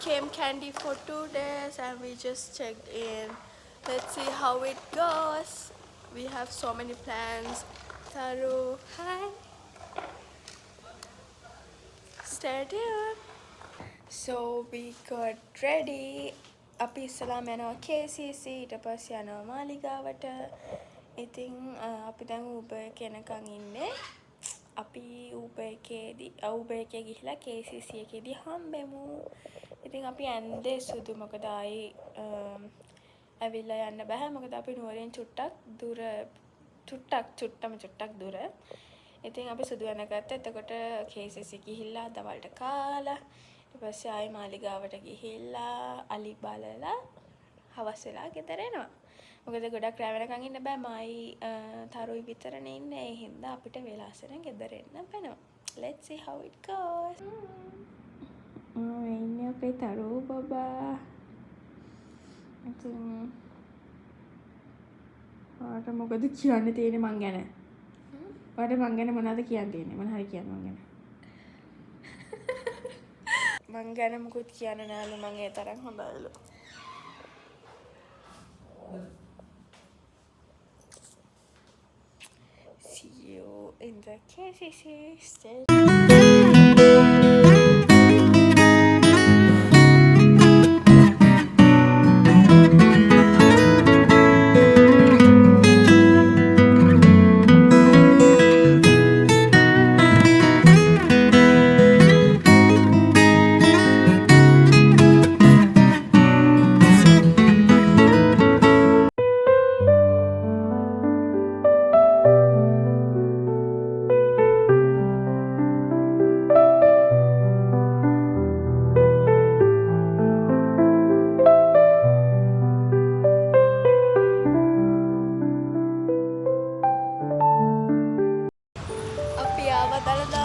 came Candy for 2 days and we just checked in. Let's see how it goes. We have so many plans. Taru, hi. Stay tuned. So we got ready. අපි ඉස්සලාම යනවා KCC ඊට පස්සේ යනවා මාලිගාවට. ඉතින් අපි දැන් Uber එකෙනකන් ඉන්නේ. අපි Uber එකේ ගිහිලා KCC එකේදී හම්බෙමු. ඉතින් අපි ඇන්දේ සුදු මොකද ආයි ඇවිල්ලා යන්න බෑ මොකද අපි නුවරින් චුට්ටක් දුර. ඉතින් අපි සුදු වෙනගත්තා. එතකොට KCC ගිහිල්ලා දවල්ට කාලා ඊට පස්සේ ආයි මාලිගාවට ගිහිල්ලා අලි බලලා හවස් වෙලා ගෙදර එනවා. මොකද ගොඩක් රැ වෙනකන් ඉන්න බෑ. මායි තරුයි විතරනේ ඉන්නේ. ඒ හින්දා අපිට වෙලාසෙන් ගෙදර එන්න වෙනවා. Let's see how it goes. ඉන්නේ අපේ තරු බබා. ඉතින් ආට මොකද කියන්න තියෙන්නේ මං ගැන? ඔයාට මං ගැන මොනවද කියන්න තියෙන්නේ? මොන හරි කියන්න මං ගැන. මං ගැන මොකුත් කියන්න නෑලු මං ඒ තරම් හොඳයිලු. See you in the KCC station.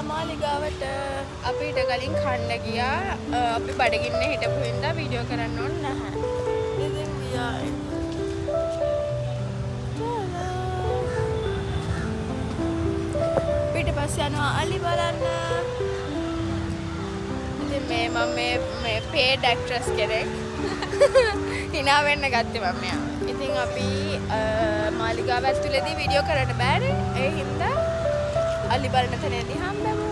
මාලිගාවට අපිට කලින් කන්න ගියා. අපි බඩගින්නේ හිටපු හින්දා වීඩියෝ කරන්න ඕන නැහැ. ඉතින් ගියා. ඊට පස්සේ යනවා අලි බලන්න. ඉතින් මම මේ paid actress කෙනෙක්. hina වෙන්න ගත්තේ මම මෙයා. ඉතින් අපි මාලිගාව ඇතුලේදී වීඩියෝ කරන්න බෑනේ. ඒ හින්දා අලි බලන තැනදී හම්බෙමු.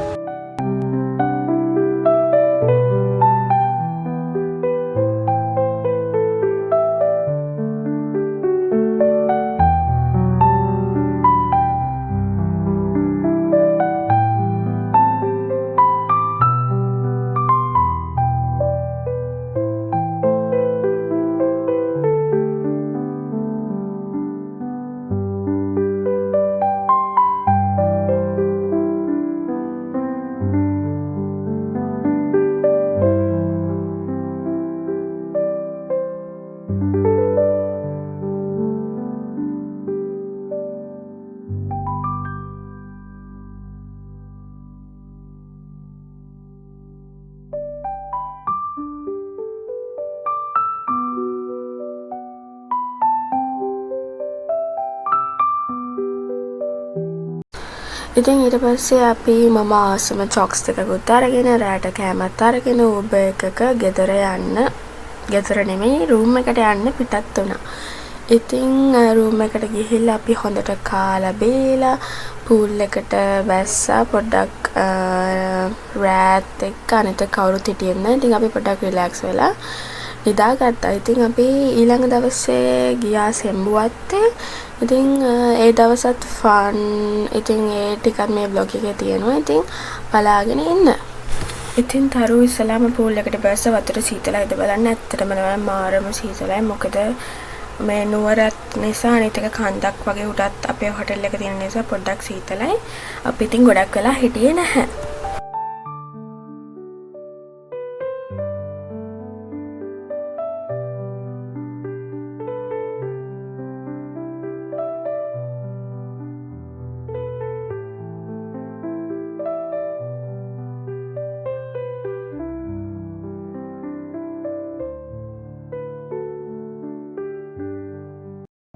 ඉතින් ඊට පස්සේ අපි මම ආසම චොක්ස් ටිකකුත් අරගෙන රැට කෑමත් අරගෙන Uber එකක ගෙදර නෙමෙයි රූම් එකට යන්න පිටත් වුණා. ඉතින් රූම් එකට ගිහිල්ලා අපි හොඳට කාලා බීලා pool එකට බැස්සා පොඩ්ඩක් රෑත් එක්ක අනිත කවුරුත් හිටියේ නැහැ. ඉතින් අපි පොඩ්ඩක් රිලැක්ස් වෙලා නිදාගත්තා. ඉතින් අපි ඊළඟ දවසේ ගියා සෙම්බුවත්තේ. ඉතින් ඒ දවසත් ෆන්. ඉතින් ඒ ටිකත් මේ බ්ලොග් එකේ තියෙනවා. ඉතින් බලාගෙන ඉන්න. ඉතින් තරු ඉස්සලාම pool එකට බැස්ස වතුර සීතලයිද බලන්න. ඇත්තටම නෑ මාරම සීතලයි. මොකද මේ නුවරත් නිසා අනිත් එක කන්දක් වගේ උඩත් අපේ හොටෙල් එක තියෙන නිසා පොඩ්ඩක් සීතලයි. අපි ඉතින් ගොඩක් වෙලා හිටියේ නැහැ.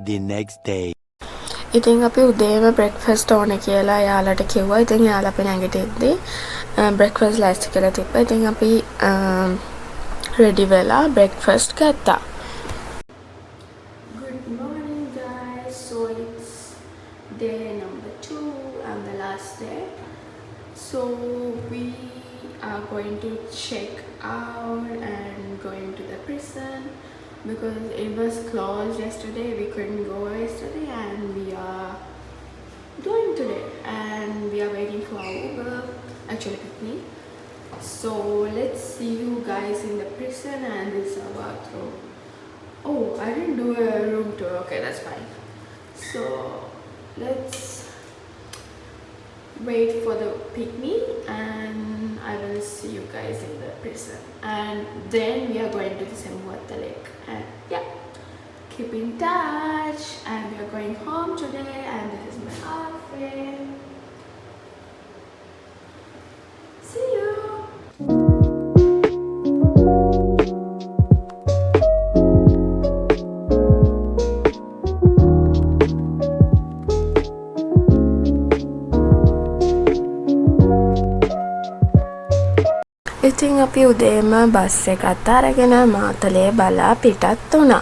The next day. ඉතින් අපි උදේම බ්‍රෙක්ෆාස්ට් ඕන කියලා යාළුවට කිව්වා. ඉතින් යාළුවා අපි නැගිටිද්දි බ්‍රෙක්ෆාස්ට් ලෑස්ති කරලා තිබ්බා. ඉතින් අපි රෙඩි වෙලා බ්‍රෙක්ෆාස්ට් ගත්තා. Good morning guys. So it's day number 2 and the last day. So we are going to check out and going to the prison because it was closed yesterday. We couldn't go yesterday and we are doing today and we are waiting for our Uber, actually pick me. So let's see you guys in the prison and this is our bathroom. Oh, I didn't do a room tour. Okay, that's fine. So let's wait for the pick me and I will see you guys in the prison and then we are going to the Sembuwatta Lake and yeah, keep in touch and we are going home today and this is my outfit. See you. ඉතින් අපි උදේම bus එකත් අරගෙන මාතලේ බලා පිටත් වුණා.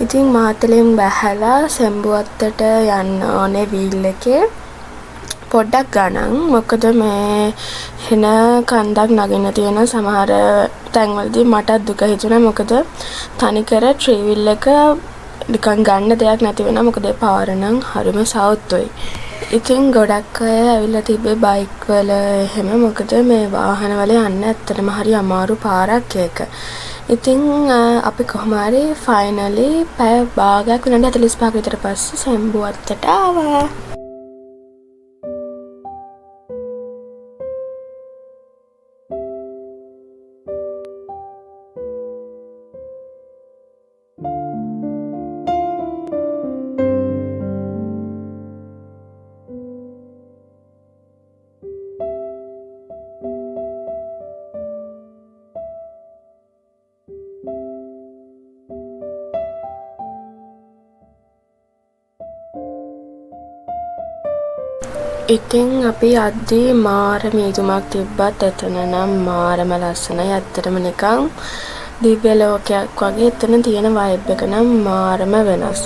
ඉතින් මාතලෙන් බැහැලා සෙම්බුවත්තට යන්න ඕනේ වීල් එකේ පොඩ්ඩක් ගණන්. මොකද මේ හෙන කන්දක් නගින්න තියෙන සමහර තැන්වලදී මටත් දුක හිතුණා. මොකද තනිකර ට්‍රීවිල් එක නිකන් ගන්න දෙයක් නැති වෙනවා. මොකද ඒ පාර නම් හරිම සවුත්තුයි. ඉතින් ගොඩක් අය ඇවිල්ලා තිබ්බේ බයික් වල එහෙම. මොකද මේ වාහන වල යන්න ඇත්තටම හරි අමාරු පාරක් ඒක. ඉතින් අපි කොහොම හරි ෆයිනලි පැය භාගයක් විනාඩි 45ක විතර පස්සේ සෙම්බුවත්තට ආවා. ඉතින් අපි යද්දී මාර මීදුමක් තිබ්බත් එතන නම් මාරම ලස්සනයි. ඇත්තටම නිකන් දිව්‍ය ලෝකයක් වගේ එතන තියෙන වයිබ් එක නම් මාරම වෙනස්.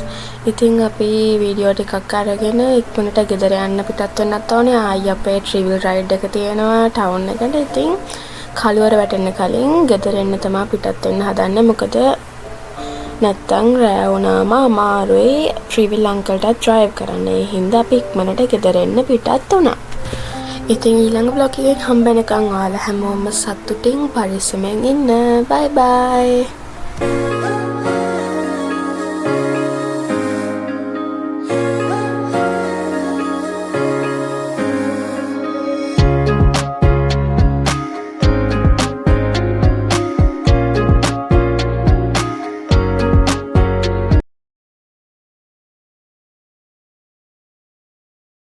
ඉතින් අපි වීඩියෝ ටිකක් අරගෙන ඉක්මනට ගෙදර යන්න පිටත් වෙන්නත් ඕනේ. ආයි අපේ ට්‍රීවිල් රයිඩ් එක තියෙනවා ටවුන් එකට. ඉතින් කළුවර වැටෙන්න කලින් ගෙදර එන්න තමයි පිටත් වෙන්න හදන්නේ. මොකද නැත්තම් රෑ වුණාම අමාරුයි ට්‍රීවිල් අංකල්ටත් ඩ්‍රයිව් කරන්න. ඒ හින්දා අපි ඉක්මනට ගෙදර එන්න පිටත් වුණා. ඉතින් ඊළඟ බ්ලොග් එකෙන් හම්බෙනකන් ඔයාලා හැමෝම සතුටින් පරිස්සමෙන් ඉන්න. බයි බයි.